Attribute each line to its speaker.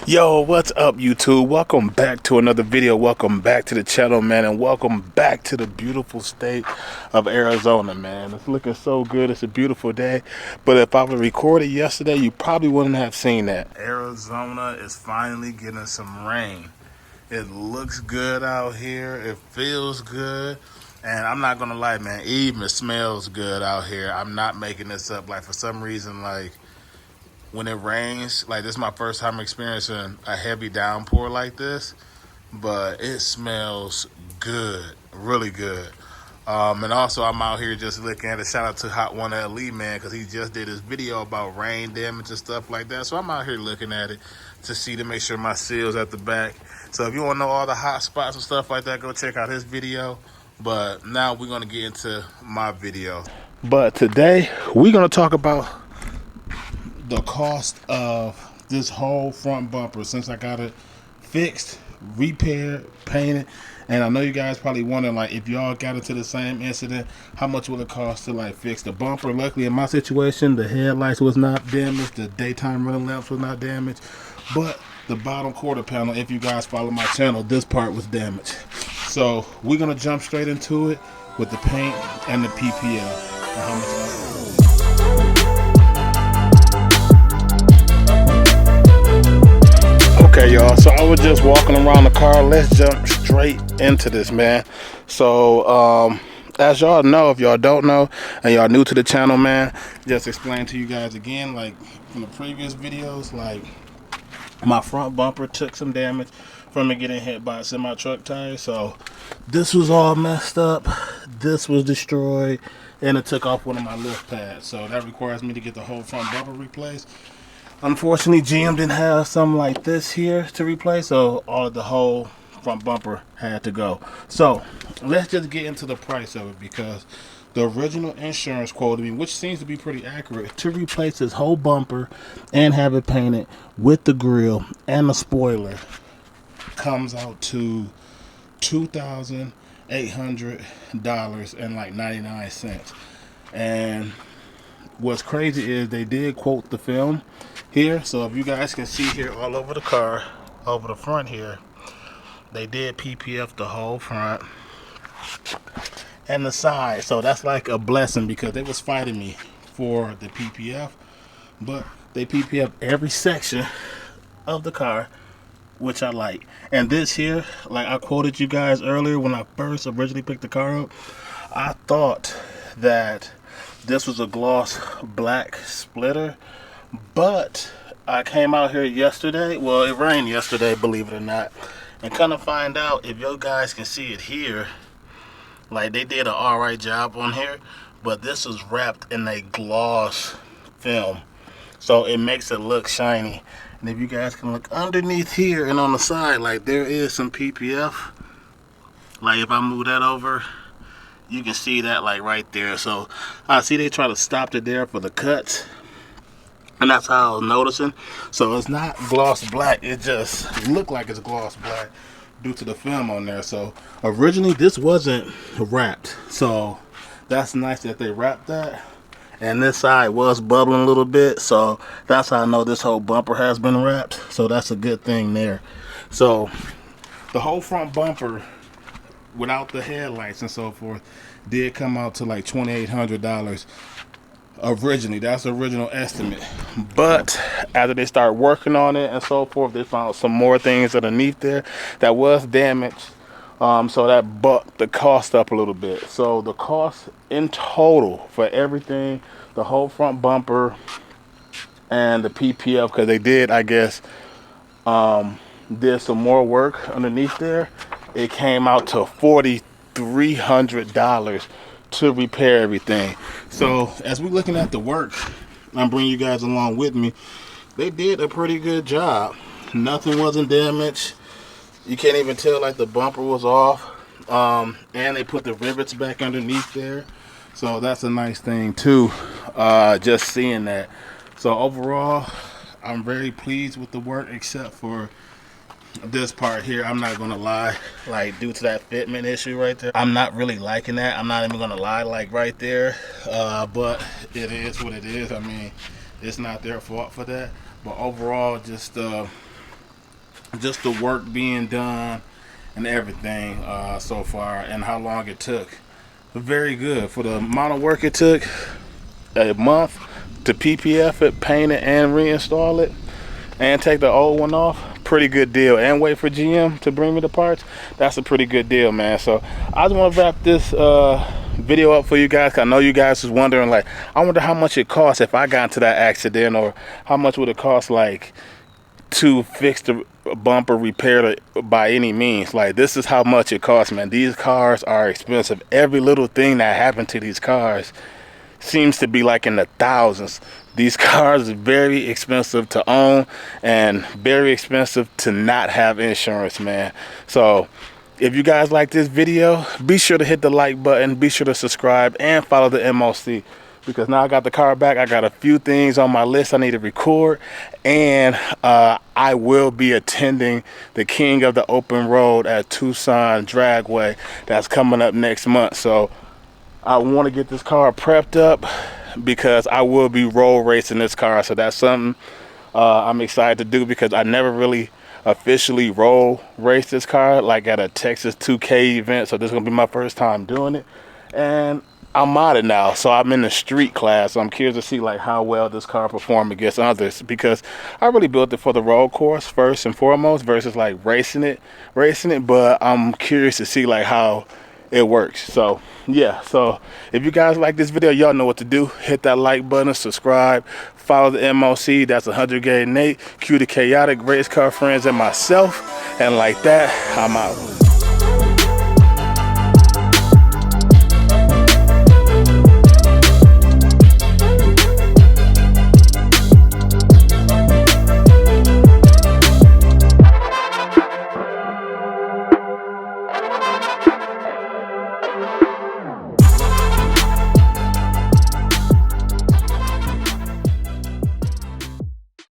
Speaker 1: Yo, what's up, YouTube? Welcome back to another video. Welcome back to the channel, man, and welcome back to the beautiful state of Arizona, man. It's looking so good. It's a beautiful day, but if I would have recorded yesterday, you probably wouldn't have seen that. Arizona is finally getting some rain. It looks good out here. It feels good. And I'm not gonna lie, man, it even smells good out here. I'm not making this up. Like, for some reason, like, when it rains, like, this is my first time experiencing a heavy downpour like this, but it smells good, really good. And also, I'm out here just looking at it. Shout out to Hot One LE, man, because he just did his video about rain damage and stuff like that. So I'm out here looking at it to make sure my seal's at the back. So if you want to know all the hot spots and stuff like that, go check out his video. But now we're going to get into my video. But today, we're going to talk about the cost of this whole front bumper since I got it fixed, repaired, painted. And I know you guys probably wondering, like, if y'all got into the same incident, how much will it cost to, like, fix the bumper? Luckily, in my situation, the headlights was not damaged, the daytime running lamps was not damaged, but the bottom quarter panel, if you guys follow my channel, this part was damaged. So we're gonna jump straight into it with the paint and the PPL and how much. Okay, y'all, so I was just walking around the car. Let's jump straight into this, man. So as y'all know, if y'all don't know and y'all new to the channel, man, just explain to you guys again, like from the previous videos, like my front bumper took some damage from it getting hit by a semi truck tire. So this was all messed up, this was destroyed, and it took off one of my lift pads. So that requires me to get the whole front bumper replaced. Unfortunately, GM didn't have something like this here to replace, so the whole front bumper had to go. So let's just get into the price of it, because the original insurance quoted me, which seems to be pretty accurate, to replace this whole bumper and have it painted with the grill and the spoiler, comes out to $2,800 and like 99 cents. And what's crazy is they did quote the film here, so if you guys can see here all over the car, over the front here, they did PPF the whole front and the side. So that's like a blessing, because they was fighting me for the PPF, but they PPF every section of the car, which I like. And this here, like I quoted you guys earlier when I first originally picked the car up, I thought that this was a gloss black splitter, but I came out here yesterday, well, it rained yesterday, believe it or not, and kind of find out, if you guys can see it here, like they did an alright job on here, but this is wrapped in a gloss film, so it makes it look shiny. And if you guys can look underneath here and on the side, like there is some PPF. Like if I move that over, you can see that, like right there. So I see they try to stop it there for the cuts, and that's how I was noticing. So it's not gloss black, it just looked like it's gloss black due to the film on there. So originally this wasn't wrapped, so that's nice that they wrapped that. And this side was bubbling a little bit, so that's how I know this whole bumper has been wrapped. So that's a good thing there. So the whole front bumper, without the headlights and so forth, did come out to like $2,800 originally. That's the original estimate, but after they start working on it and so forth, they found some more things underneath there that was damaged, so that bumped the cost up a little bit. So the cost in total for everything, the whole front bumper and the PPF, because they did, I guess, did some more work underneath there, it came out to $4,300 to repair everything. So as we're looking at the work, I'm bringing you guys along with me. They did a pretty good job. Nothing wasn't damaged. You can't even tell like the bumper was off, and they put the rivets back underneath there, so that's a nice thing too, just seeing that. So overall, I'm very pleased with the work, except for this part here. I'm not gonna lie, like due to that fitment issue right there, I'm not really liking that. I'm not even gonna lie, like right there, but it is what it is. I mean, it's not their fault for that, but overall, just just the work being done and everything so far, and how long it took. Very good for the amount of work it took. A month to PPF it, paint it, and reinstall it, and take the old one off. Pretty good deal. And wait for GM to bring me the parts. That's a pretty good deal, man. So I just want to wrap this video up for you guys, 'cause I know you guys was wondering, like, I wonder how much it costs if I got into that accident, or how much would it cost, like, to fix the bumper, repair it by any means. Like, this is how much it costs, man. These cars are expensive. Every little thing that happened to these cars seems to be like in the thousands. These cars are very expensive to own and very expensive to not have insurance, man. So if you guys like this video, be sure to hit the like button, be sure to subscribe, and follow the MOC, because now I got the car back. I got a few things on my list I need to record, and I will be attending the King of the Open Road at Tucson Dragway. That's coming up next month. So I want to get this car prepped up, because I will be road racing this car. So that's something I'm excited to do, because I never really officially road race this car, like at a Texas 2K event. So this is gonna be my first time doing it, and I'm modded now, so I'm in the street class. So I'm curious to see, like, how well this car performs against others, because I really built it for the road course first and foremost, versus like racing it. But I'm curious to see, like, how it works. So yeah, so if you guys like this video, y'all know what to do. Hit that like button, subscribe, follow the MOC. That's 100K Nate, Q the Chaotic, Race Car Friends, and myself. And like that, I'm out.